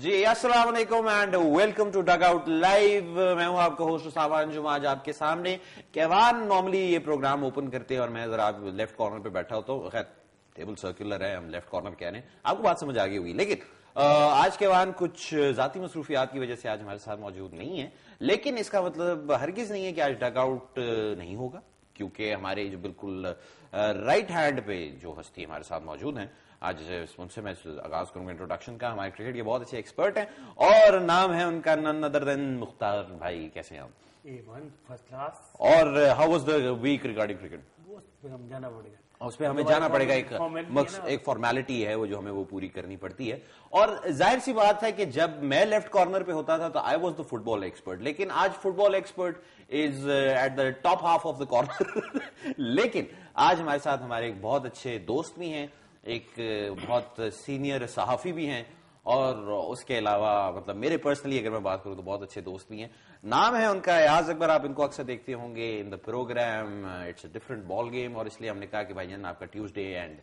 جی السلام علیکم and welcome to dig out live. میں ہوں آپ کا ہوسٹ سامان جمعہ آج آپ کے سامنے. کیوان نارملی یہ پروگرام اوپن کرتے ہیں اور میں ذرا لیفٹ کارنر پہ بیٹھا ہوتا ہوں. خیر ٹیبل سرکولر ہے, ہم لیفٹ کارنر کہہ رہے ہیں, آپ کو بات سمجھ آ گئی ہوگی. لیکن آج کیوان کچھ ذاتی مصروفیات کی وجہ سے آج ہمارے ساتھ موجود نہیں ہے, لیکن اس کا مطلب ہرگز نہیں ہے کہ آج ڈگ آؤٹ نہیں ہوگا, کیونکہ ہمارے جو بالکل رائٹ ہینڈ پہ جو ہستی ہمارے ساتھ موجود ہیں, آج ان سے میں آغاز کروں گا انٹروڈکشن کا. ہمارے کرکٹ کے بہت اچھے ایکسپرٹ ہیں اور نام ہے ان کا نن ادر دین مختار بھائی. کیسے ہیں آپ؟ First class. اور how was the week regarding cricket? جانا پڑے گا, اس پہ ہمیں جانا پڑے گا. ایک فارمیلٹی ہے وہ جو ہمیں وہ پوری کرنی پڑتی ہے. اور ظاہر سی بات ہے کہ جب میں لیفٹ کارنر پہ ہوتا تھا تو I was the football expert, لیکن آج football expert is at the top half of the corner. لیکن آج ہمارے ساتھ ہمارے ایک بہت اچھے دوست بھی ہیں, ایک بہت سینئر صحافی بھی ہیں, اور اس کے علاوہ مطلب میرے پرسنلی اگر میں بات کروں تو بہت اچھے دوست بھی ہیں. نام ہے ان کا ایاز اکبر. آپ ان کو اکثر دیکھتے ہوں گے in the programme it's a different ball game, اور اس لیے ہم نے کہا کہ بھائی جان آپ کا ٹیوزڈے اینڈ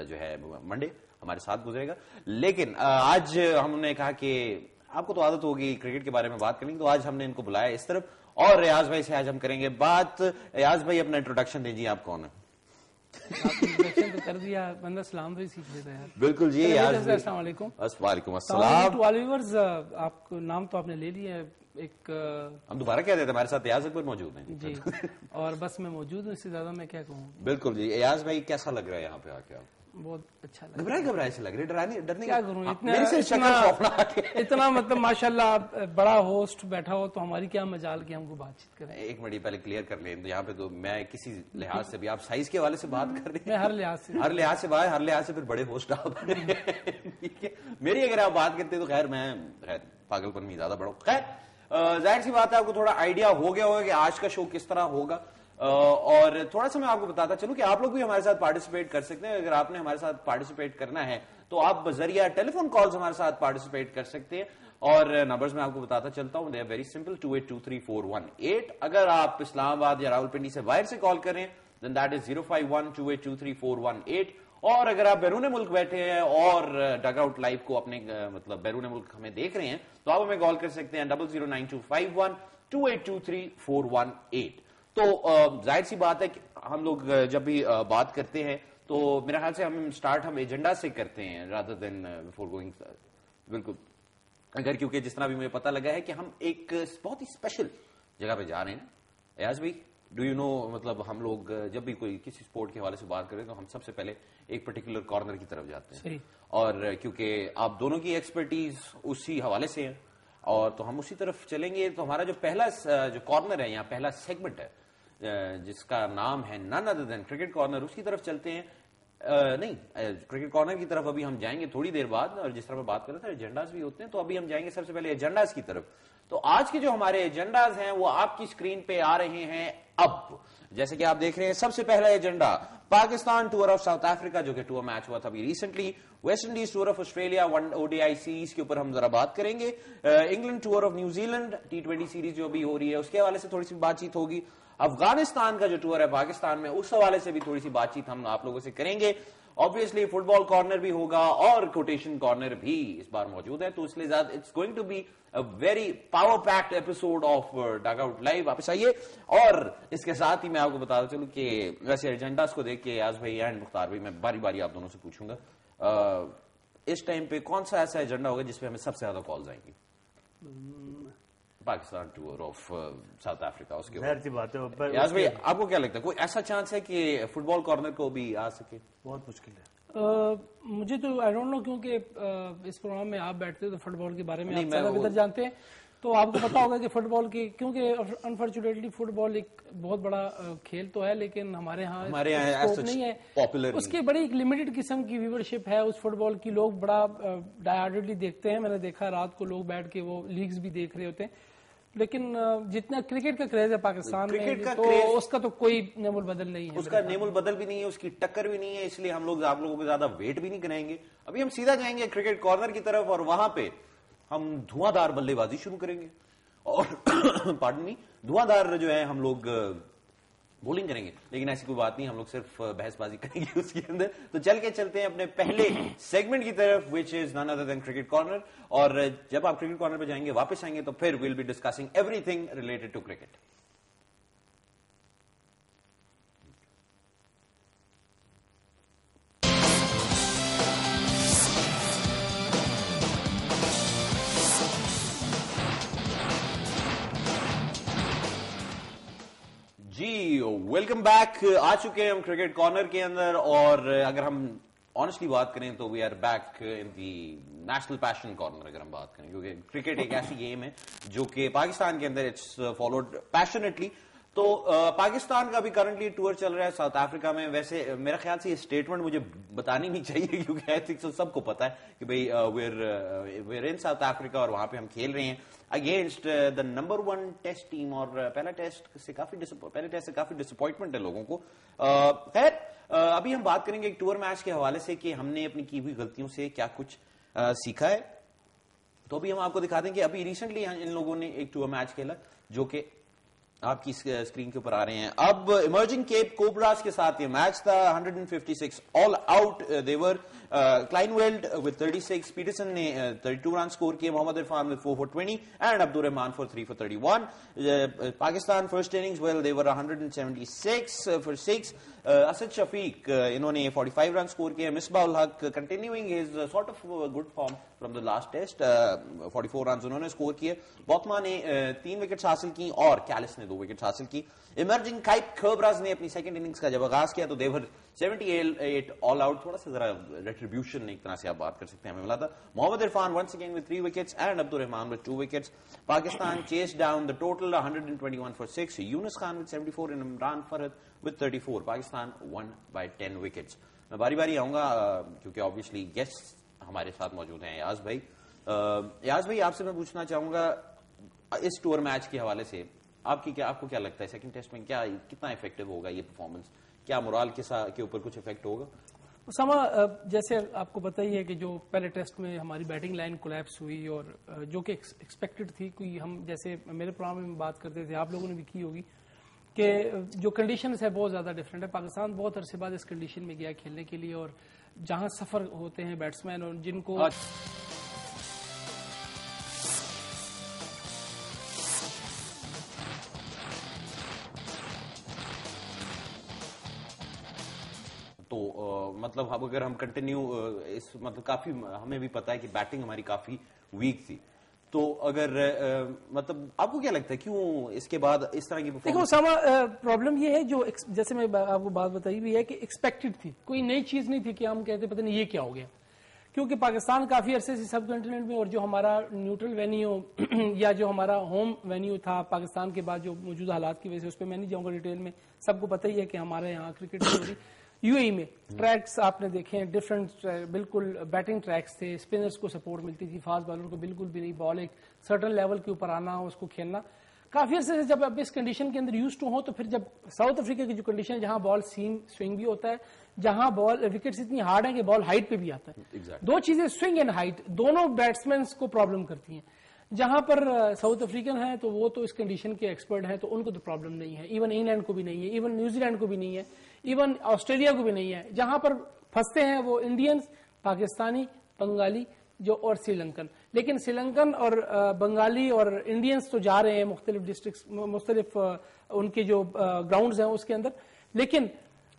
جو ہے منڈے ہمارے ساتھ گزرے گا. لیکن آج ہم نے کہا کہ آپ کو تو عادت ہوگی کرکٹ کے بارے میں بات کریں, تو آج ہم نے ان کو بلایا اس طرف, اور ریاض بھائی سے آج ہم کریں گے بات. ریاض بھائی اپنا انٹروڈکشن دیجیے, آپ کون ہیں؟ تو کر دیا بندہ, سلام تو سیکھ لیتا ہے. بالکل جی. السلام علیکم. وعلیکم السلام. آپ کو نام تو آپ نے لے لیا ہے, ایک ہم دوبارہ کہہ دیتے ہیں ہمارے ساتھ ایاز اکبر موجود ہیں جی, اور بس میں موجود ہوں, اس سے زیادہ میں کیا کہوں. بالکل جی. ایاز بھائی کیسا لگ رہا ہے یہاں پہ آ کے؟ آپ بہت اچھا لگ رہا ہے. گھبرائے سے لگ رہے, ڈرنے کیا کروں, اتنا مطلب ماشاءاللہ بڑا ہوسٹ بیٹھا ہو تو ہماری کیا مجال کی ہم کو بات چیت کریں. ایک منٹ پہلے کلیئر کر لیں, یہاں پہ تو میں کسی لحاظ سے بھی, آپ سائز کے حوالے سے بات کر رہے ہیں, ہر لحاظ سے پھر بڑے ہوسٹ آپ میری اگر آپ بات کرتے تو خیر میں پاگل پن میں زیادہ بڑا ہوں. خیر ظاہر سی بات ہے آپ کو تھوڑا آئیڈیا ہو گیا ہوگا کہ آج کا شو کس طرح ہوگا, اور تھوڑا سا میں آپ کو بتاتا چلوں کہ آپ لوگ بھی ہمارے ساتھ پارٹیسپیٹ کر سکتے ہیں. اگر آپ نے ہمارے ساتھ پارٹیسپیٹ کرنا ہے تو آپ بذریعہ ٹیلی فون کالز ہمارے ساتھ پارٹیسپیٹ کر سکتے ہیں, اور نمبرز میں آپ کو بتاتا چلتا ہوں, دے آر ویری سمپل. 28234118. اگر آپ اسلام آباد یا راولپنڈی سے باہر سے کال کریں دین دیٹ از 05128234118. اور اگر آپ بیرون ملک بیٹھے ہیں اور ڈگ آؤٹ لائیو کو اپنے مطلب بیرون ملک ہمیں دیکھ رہے ہیں تو آپ ہمیں کال کر سکتے ہیں 00925128234118. تو ظاہر سی بات ہے کہ ہم لوگ جب بھی بات کرتے ہیں تو میرے خیال سے ہم اسٹارٹ ایجنڈا سے کرتے ہیں رادر دین بفور گوئنگ. بالکل, اگر کیونکہ جس طرح بھی مجھے پتا لگا ہے کہ ہم ایک بہت ہی اسپیشل جگہ پہ جا رہے ہیں. ایاز بھائی ڈو یو نو, مطلب ہم لوگ جب بھی کوئی کسی اسپورٹ کے حوالے سے بات کریں تو ہم سب سے پہلے ایک پرٹیکولر کارنر کی طرف جاتے ہیں, اور کیونکہ آپ دونوں کی ایکسپرٹیز اسی حوالے سے ہیں اور تو ہم اسی طرف چلیں گے. تو ہمارا جو پہلا جو کارنر ہے, یہاں پہلا سیگمنٹ ہے جس کا نام ہے نن ادر دین کرکٹ کارنر, اس کی طرف چلتے ہیں. نہیں, کرکٹ کارنر کی طرف ابھی ہم جائیں گے تھوڑی دیر بعد, اور جس طرح میں بات کر رہا تھا ایجنڈاز بھی ہوتے ہیں, تو ابھی ہم جائیں گے سب سے پہلے ایجنڈاز کی طرف. تو آج کے جو ہمارے ایجنڈاز ہیں وہ آپ کی اسکرین پہ آ رہے ہیں اب. جیسے کہ آپ دیکھ رہے ہیں سب سے پہلا agenda Pakistan tour of South افریقہ, جو کہ ٹور میچ ہوا تھا ابھی recently. West Indies tour of Australia ODI series کے اوپر ہم ذرا بات کریں گے. England tour of New Zealand T20 series جو بھی ہو رہی ہے اس کے حوالے سے تھوڑی سی بات چیت ہوگی. افغانستان کا جو ٹور ہے پاکستان میں اس حوالے سے بھی تھوڑی سی بات چیت ہم آپ لوگوں سے کریں گے. obviously فٹ بال کارنر بھی ہوگا اور کوٹیشن کارنر بھی اس بار موجود ہے, تو اس لیے it's going to be a very power packed episode of Dug Out Live. واپس آئیے, اور اس کے ساتھ ہی میں آپ کو بتا چلوں کہ ویسے ایجنڈاز کو دیکھ کے ایاز بھائی اینڈ مختار بھائی میں باری باری آپ دونوں سے پوچھوں گا اس ٹائم پہ کون سا ایسا ایجنڈا ہوگا جس پہ ہمیں سب سے زیادہ کالز آئیں گی؟ Pakistan tour of South Africa. اس کے بات ہے ایاز بھائی آپ کو کیا لگتا ہے کوئی ایسا چانس ہے کہ فٹ بال کارنر کو بھی آ سکے؟ بہت مشکل ہے مجھے تو آئی ڈونٹ نو, کیونکہ اس پروگرام میں آپ بیٹھتے ہیں تو فٹ بال کے بارے میں آپ زیادہ بہتر جانتے ہیں, تو آپ کو پتا ہوگا کہ فٹ بال کی, کیونکہ انفارچونیٹلی فٹ بال ایک بہت بڑا کھیل تو ہے لیکن ہمارے ہاں نہیں ہے, اس کی بڑی ایک لمیٹڈ قسم کی ویورشپ ہے اس فٹ بال کی. لوگ بڑا ڈائیہارٹڈلی دیکھتے ہیں, میں نے دیکھا رات کو لوگ بیٹھ کے وہ لیگز بھی دیکھ رہے ہوتے ہیں, لیکن جتنا کرکٹ کا کریز ہے پاکستان میں تو اس کا تو کوئی نیم البدل نہیں ہے. اس کا نیم البدل بھی نہیں ہے, اس کی ٹکر بھی نہیں ہے, اس لیے ہم لوگ آپ لوگوں کو زیادہ ویٹ بھی نہیں کرائیں گے. ابھی ہم سیدھا جائیں گے کرکٹ کارنر کی طرف, اور وہاں پہ ہم دھواں دار بلے بازی شروع کریں گے. اور پارڈن می, دھواں دار جو ہے ہم لوگ بولنگ کریں گے, لیکن ایسی کوئی بات نہیں, ہم لوگ صرف بحث بازی کریں گے اس کے اندر. تو چلتے ہیں اپنے پہلے سیگمنٹ کی طرف, وچ از نن ادر دین کرکٹ کارنر. اور جب آپ کرکٹ کارنر پہ جائیں گے, واپس آئیں گے, تو پھر we'll be discussing everything related to cricket. جی ویلکم بیک, آ چکے ہیں ہم کرکٹ کارنر کے اندر. اور اگر ہم آنیسٹلی بات کریں تو we are back in the national passion corner. اگر ہم بات کریں, کیونکہ کرکٹ ایک ایسی گیم ہے جو کہ پاکستان کے اندر اٹس فالوڈ پیشنیٹلی. تو پاکستان کا بھی کرنٹلی ٹور چل رہا ہے ساؤتھ افریقہ میں. ویسے میرا خیال سے یہ اسٹیٹمنٹ مجھے بتانی نہیں چاہیے, کیونکہ آئی تھنک سب کو پتا ہے کہ بھائی ویئر ان ساؤتھ افریقہ, اور وہاں پہ ہم کھیل رہے ہیں against the number 1 test team. اور پہلے ٹیسٹ سے کافی ڈس اپوائنٹمنٹ ہے لوگوں کو. خیر, ابھی ہم بات کریں گے ایک ٹور میچ کے حوالے سے کہ ہم نے اپنی کی ہوئی غلطیوں سے کیا کچھ سیکھا ہے. تو ابھی ہم آپ کو دکھا دیں کہ ابھی ریسنٹلی ان لوگوں نے ایک ٹور میچ کھیلا, جو کہ آپ کی اسکرین کے اوپر آ رہے ہیں. اب ایمرجنگ کیپ کوبراز کے ساتھ یہ میچ تھا. 156 all out there. Kleinveldt with 36, Petersen نے 32 رن سکور کیے, Mohammad Irfan with 4 for 20 and Abdur Rehman for 3 for 31. Pakistan first innings well they were 176 for 6. Asad Shafiq انہوں نے 45 رن سکور کیے. Misbah ul-Haq continuing his sort of good form from the last test, 44 runs انہوں نے score کیے. بوتما نے 3 wickets حاصل کی اور کیلس نے 2 وکٹس حاصل کی. ایمرجنگ کائپ کوبراز نے اپنی سیکنڈ اننگز کا جب آغاز کیا تو دیور 78 آل آؤٹ. تھوڑا سا ذرا ریٹریبیوشن ایک طرح سے آپ بات کر سکتے ہیں ہمیں ملا تھا. Mohammad Irfan once again with 3 wickets and Abdur Rehman with 2 wickets. Pakistan chased down the total 121 for 6. Yunus Khan with 74 and Imran Farhat with 34. Pakistan won by 10 wickets. میں باری باری آؤں گا کیونکہ obviously گیسٹ ہمارے ساتھ موجود ہیں. ایاز بھائی, ایاز بھائی آپ سے میں پوچھنا چاہوں گا اس ٹور میچ کے حوالے سے آپ کو کیا لگتا ہے سیکنڈ ٹیسٹ میں کتنا افیکٹو ہوگا یہ پرفارمنس؟ کیا مورال کے اوپر کچھ افیکٹ ہوگا؟ اسامہ, جیسے آپ کو پتہ ہی ہے کہ جو پہلے ٹیسٹ میں ہماری بیٹنگ لائن کولیپس ہوئی اور جو کہ ایکسپیکٹڈ تھی, کوئی ہم جیسے میرے پروگرام میں بات کرتے تھے, آپ لوگوں نے بھی کی ہوگی کہ جو کنڈیشنز ہے بہت زیادہ ڈفرینٹ ہے. پاکستان بہت عرصے بعد اس کنڈیشن میں گیا کھیلنے کے لیے, اور جہاں سفر ہوتے ہیں بیٹسمین اور جن کو تو مطلب اب اگر ہم کنٹینیو اس مطلب کافی ہمیں بھی پتا ہے کہ بیٹنگ ہماری کافی ویک تھی, تو اگر مطلب آپ کو کیا لگتا ہے کیوں اس کے بعد اس طرح کی دیکھو ساما, پرابلم یہ ہے جو جیسے میں آپ کو بات بتائی بھی ہے کہ ایکسپیکٹڈ تھی, کوئی نئی چیز نہیں تھی کہ ہم کہتے پتہ نہیں یہ کیا ہو گیا, کیونکہ پاکستان کافی عرصے سے سب کنٹیننٹ میں, اور جو ہمارا نیوٹرل وینیو یا جو ہمارا ہوم وینیو تھا پاکستان کے بعد جو موجودہ حالات کی وجہ سے, اس پہ میں نہیں جاؤں گا ڈیٹیل میں, سب کو پتہ ہی ہے کہ ہمارے یہاں کرکٹ یو اے میں ٹریکس آپ نے دیکھے ہیں ڈفرنٹ, بالکل بیٹنگ ٹریکس تھے, اسپنرز کو سپورٹ ملتی تھی, فاسٹ بالر کو بالکل بھی نہیں, بال ایک سرٹن لیول کے اوپر آنا, اس کو کھیلنا کافی عرصے سے. جب آپ اس کنڈیشن کے اندر یوز ٹو ہو, تو پھر جب ساؤتھ افریقہ کی جو کنڈیشن ہے جہاں بال سیم سوئنگ بھی ہوتا ہے, جہاں بال وکٹس اتنی ہارڈ ہیں کہ بال ہائٹ پہ بھی آتا ہے, دو چیزیں سوئنگ اینڈ ہائٹ دونوں بیٹسمینس کو پرابلم کرتی ہیں. جہاں پر ساؤتھ افریقن ہیں تو وہ تو اس کنڈیشن کے ایکسپرٹ ہیں, تو ان کو تو پرابلم نہیں ہے, ایون انگلینڈ کو بھی نہیں ہے, ایون نیوزی لینڈ کو بھی نہیں ہے, ایون آسٹریلیا کو بھی نہیں ہے. جہاں پر پھنستے ہیں وہ انڈینز, پاکستانی, بنگالی جو اور سری لنکن. لیکن سری لنکن اور بنگالی اور انڈینز تو جا رہے ہیں مختلف ڈسٹرکٹس, مختلف ان کے جو گراؤنڈز ہیں اس کے اندر, لیکن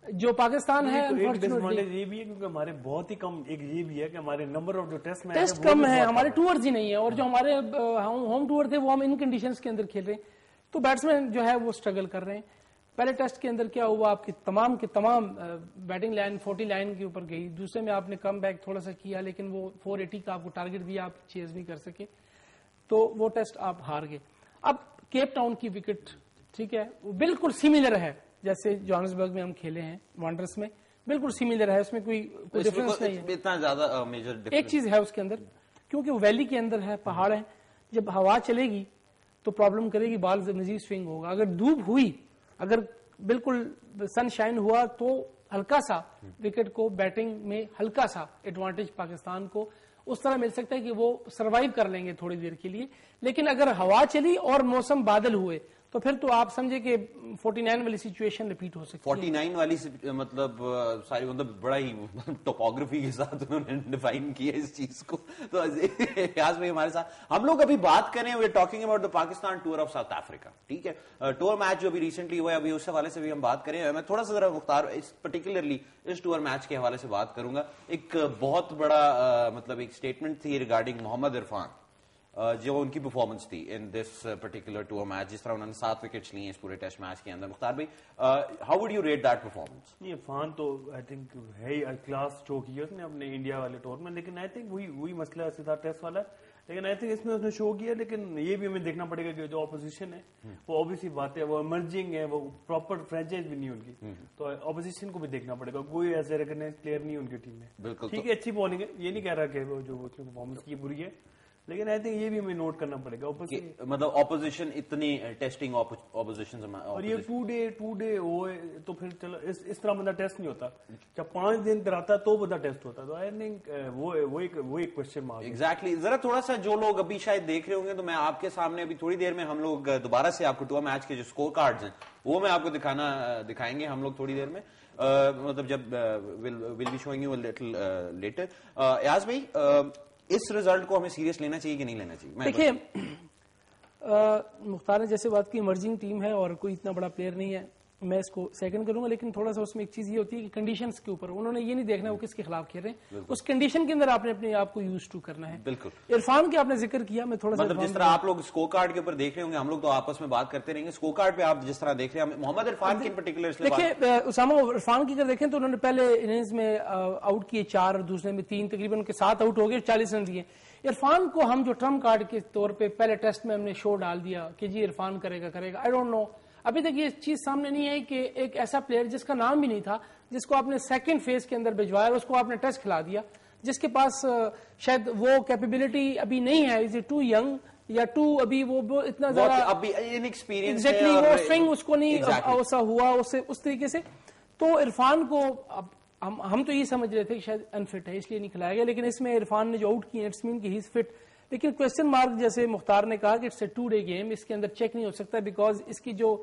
جو پاکستان ہے یہ بھی ہے کیونکہ ہمارے بہت ہی کم, ایک یہ بھی ہے کہ ہمارے نمبر آف جو ٹیسٹ کم ہے, ہمارے ٹورز ہی نہیں ہے, اور جو ہمارے ہوم ٹور تھے وہ ہم ان کنڈیشنز کے اندر کھیل رہے ہیں, تو بیٹسمین جو ہے وہ اسٹرگل کر رہے ہیں. پہلے ٹیسٹ کے اندر کیا ہوا, آپ کی تمام کے تمام بیٹنگ لائن 40 لائن کے اوپر گئی, دوسرے میں آپ نے کم بیک تھوڑا سا کیا, لیکن وہ 480 کا آپ کو ٹارگٹ دیا, آپ چیز نہیں کر سکے, تو وہ ٹیسٹ آپ ہار گئے. اب کیپ ٹاؤن کی وکٹ ٹھیک ہے وہ بالکل سیملر ہے جیسے جوہانسبرگ میں ہم کھیلے ہیں وانڈرس میں, بالکل سیملر ہے, اس میں کوئی ڈفرنس نہیں ہے. اتنا زیادہ میجر ایک چیز ہے اس کے اندر, کیونکہ وہ ویلی کے اندر ہے, پہاڑ ہیں, جب ہوا چلے گی تو پرابلم کرے گی, بال مزید سوئنگ ہوگا. اگر دھوپ ہوئی, اگر بالکل سن شائن ہوا, تو ہلکا سا وکٹ کو بیٹنگ میں ہلکا سا ایڈوانٹیج پاکستان کو اس طرح مل سکتا ہے کہ وہ سروائیو کر لیں گے تھوڑی دیر کے لیے. لیکن اگر ہوا چلی اور موسم بادل ہوئے تو پھر تو آپ سمجھے کہ 49 والی سچویشن ریپیٹ ہو سکتی ہے. 49 والی مطلب ساری مطلب بڑا ہی ٹوپوگرافی کے ساتھ انہوں نے ڈیفائن کیا اس چیز کو. تو ایاز بھائی ہمارے ساتھ ہم لوگ ابھی بات کریں we are talking about the Pakistan tour of South Africa. ٹھیک ہے, ٹور میچ جو ابھی ریسنٹلی ہوا ہے ابھی اس حوالے سے بھی ہم بات کریں. میں تھوڑا سا ذرا مختار پرٹیکولرلی اس ٹور میچ کے حوالے سے بات کروں گا. ایک بہت بڑا مطلب ایک اسٹیٹمنٹ تھی ریگارڈنگ محمد عرفان, جو ان کی پرفارمنس تھی ان دس پرٹیکولر ٹور میچ, جس طرح انہوں نے 7 وکٹس لی ہیں اس پورے ٹیسٹ میچ کے اندر. مختار بھائی, how would you rate that performance? نہیں, عرفان تو آئی تھنک ہے کلاس شو کیا اس نے اپنے انڈیا والے ٹور میں, لیکن آئی تھنک وہی مسئلہ سیدھا ٹیسٹ والا ہے. لیکن آئی تھنک اس میں اس نے شو کیا, لیکن یہ بھی ہمیں دیکھنا پڑے گا کہ جو اپوزیشن ہے وہ اوبیسلی بات ہے, وہ ایمرجنگ ہے, وہ پراپر فرینچائز بھی نہیں ان کی, تو اپوزیشن کو بھی دیکھنا پڑے گا. کوئی ایسے ریکگنائز پلیئر نہیں ان کی ٹیم میں. بالکل ٹھیک ہے, اچھی بالنگ ہے, یہ نہیں کہہ رہا کہ وہ جو پرفارمنس کی بری ہے, لیکن آئی تھنک یہ بھی ہمیں نوٹ کرنا پڑے گا. مطلب اپوزیشن اتنی ٹیسٹنگ اپوزیشن, اور یہ 2 ڈے وہ تو پھر چلو اس طرح بندہ ٹیسٹ نہیں ہوتا, جب 5 دن پر آتا تو بندہ ٹیسٹ ہوتا. تو آئی تھنک وہ ایک کوشچن مارک. ایگزیکٹلی. ذرا تھوڑا سا جو لوگ ابھی شاید دیکھ رہے ہوں گے, تو میں آپ کے سامنے ابھی تھوڑی دیر میں ہم لوگ دوبارہ سے آپ کو ٹور میچ کے جو اسکور کارڈز ہیں وہ میں آپ کو دکھائیں گے ہم لوگ تھوڑی دیر میں, مطلب جب will be showing you little later. Ayaz بھائی, اس ریزلٹ کو ہمیں سیریس لینا چاہیے کہ نہیں لینا چاہیے؟ دیکھیے, مختار نے جیسے بات کی ایمرجنگ ٹیم ہے اور کوئی اتنا بڑا پلیئر نہیں ہے, میں اس کو سیکنڈ کروں گا, لیکن تھوڑا سا اس میں ایک چیز یہ ہوتی ہے کہ کنڈیشنز کے اوپر انہوں نے یہ نہیں دیکھنا وہ کس کے خلاف کھیل رہے ہیں, اس کنڈیشن کے اندر آپ نے اپنے آپ کو یوز ٹو کرنا ہے. بالکل. عرفان کے آپ نے ذکر کیا, میں تھوڑا سا مطلب جس طرح آپ لوگ اسکور کارڈ کے اوپر دیکھ رہے ہوں گے, ہم لوگ تو آپس میں بات کرتے رہیں گے. اسکور کارڈ پہ آپ جس طرح دیکھ رہے ہیں محمد عرفان کی پرٹیکولر دیکھیں, اسامہ عرفان کی اگر دیکھیں تو انہوں نے پہلے اننگز میں آؤٹ کیے 4 اور دوسرے میں 3, تقریباً ان کے 7 آؤٹ ہو گئے, 40 رن دیے. عرفان کو ہم جو ٹرمپ کارڈ کے طور پہ پہلے ٹیسٹ میں ہم نے شو ڈال دیا کہ جی عرفان کرے گا, آئی ڈونٹ نو, ابھی تک یہ چیز سامنے نہیں آئی کہ ایک ایسا پلیئر جس کا نام بھی نہیں تھا, جس کو آپ نے سیکنڈ فیز کے اندر بھجوایا, اس کو آپ نے ٹیسٹ کھلا دیا, جس کے پاس شاید وہ کیپیبلٹی ابھی نہیں ہے, از ٹو ینگ یا ٹو ابھی وہ اتنا زیادہ ایگزیکٹلی وہ سوئنگ اس کو نہیں ایسا ہوا اس طریقے سے. تو عرفان کو ہم تو یہ سمجھ رہے تھے کہ شاید انفٹ ہے اس لیے نہیں کھلایا گیا, لیکن اس میں عرفان نے جو آؤٹ کی اٹس مین کہ ہی از فٹ. لیکن کوشچن مارک جیسے مختار نے کہا کہ اٹس اے 2 ڈے گیم, اس کے اندر چیک نہیں ہو سکتا بیکاز اس کی جو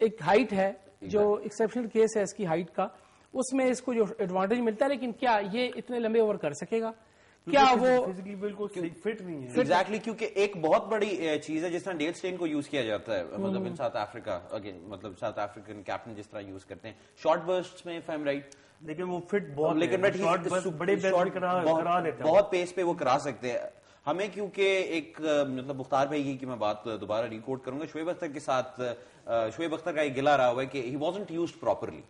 ایک ہائٹ ہے, جو ایکسیپشنل کیس ہے اس کی ہائٹ کا, اس میں اس کو جو ایڈوانٹیج ملتا ہے, لیکن کیا یہ اتنے لمبے اوور کر سکے گا؟ کیا وہ بالکل فٹ نہیں ہے؟ ایگزیکٹلی, کیونکہ ایک بہت بڑی چیز ہے جس طرح ڈیل اسٹین کو یوز کیا جاتا ہے, مطلب ان ساؤتھ افریقہ اگین, مطلب ساؤتھ افریقن کیپٹن جس طرح یوز کرتے ہیں شارٹ برسٹ میں, فیم رائٹ, لیکن وہ فٹ بہت, لیکن بہت پیس پہ وہ کرا سکتے ہیں. ہمیں کیونکہ ایک مطلب مختار بھائی کی میں بات دوبارہ ریکارڈ کروں گا, شعیب اختر کے ساتھ, شعیب اختر کا یہ گلہ رہا ہوا ہے کہ ہی وازنٹ یوزڈ پراپرلی,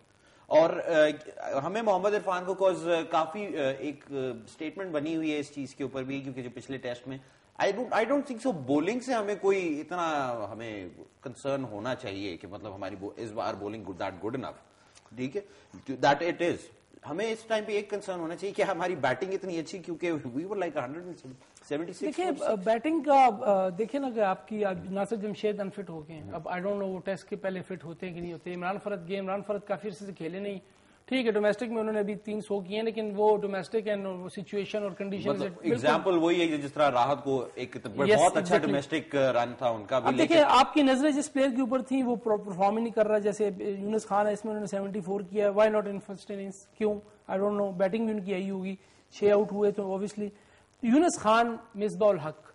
اور ہمیں محمد عرفان کو کوز کافی ایک اسٹیٹمنٹ بنی ہوئی ہے اس چیز کے اوپر بھی, کیونکہ جو پچھلے ٹیسٹ میں I don't think so bowling سے ہمیں کوئی اتنا ہمیں کنسرن ہونا چاہیے کہ مطلب ہماری اس بار بولنگ دیٹ گڈ انف. ٹھیک ہے, دیٹ اٹ از. ہمیں اس ٹائم پہ ایک کنسرن ہونا چاہیے کہ ہماری بیٹنگ اتنی اچھی, کیونکہ وی ور لائک 176. دیکھیں بیٹنگ کا دیکھیں نا کہ آپ کی ناصر جمشید انفٹ ہو گئے ہیں. اب آئی ڈونٹ نو وہ ٹیسٹ کے پہلے فٹ ہوتے ہیں کہ نہیں ہوتے. عمران فرد گئے, عمران فرد کافی عرصے سے کھیلے نہیں, ٹھیک ہے ڈومیسٹک میں انہوں نے ابھی 300 کیے ہیں, لیکن وہ ڈومیسٹک اینڈ سچویشن اور کنڈیشن ایگزامپل وہی ہے جس طرح راحت کو ایک بہت اچھا ڈومیسٹک رن تھا ان کا بھی. دیکھیں آپ کی نظریں جس پلیئر کے اوپر تھیں وہ پرفارم ہی نہیں کر رہا, جیسے یونس خان ہے, اس میں انہوں نے 74 کیا, why not in first innings, کیوں آئی ڈونٹ نو. بیٹنگ بھی ان کی آئی ہوگی, 6 آؤٹ ہوئے تو اوبیسلی. یونس خان, مصباح الحق,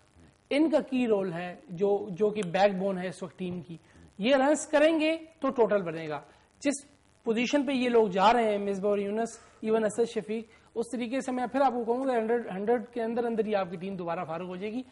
ان کا کی رول ہے جو کہ بیک بون ہے اس وقت ٹیم کی. یہ رنس کریں گے تو ٹوٹل بنے گا. جس پوزیشن پہ یہ لوگ جا رہے ہیں, مصباح اور یونس, ایون اسد شفیق, اس طریقے سے میں پھر آپ کو کہوں گا 100 کے اندر ہی آپ کی ٹیم دوبارہ فارغ ہو جائے گی.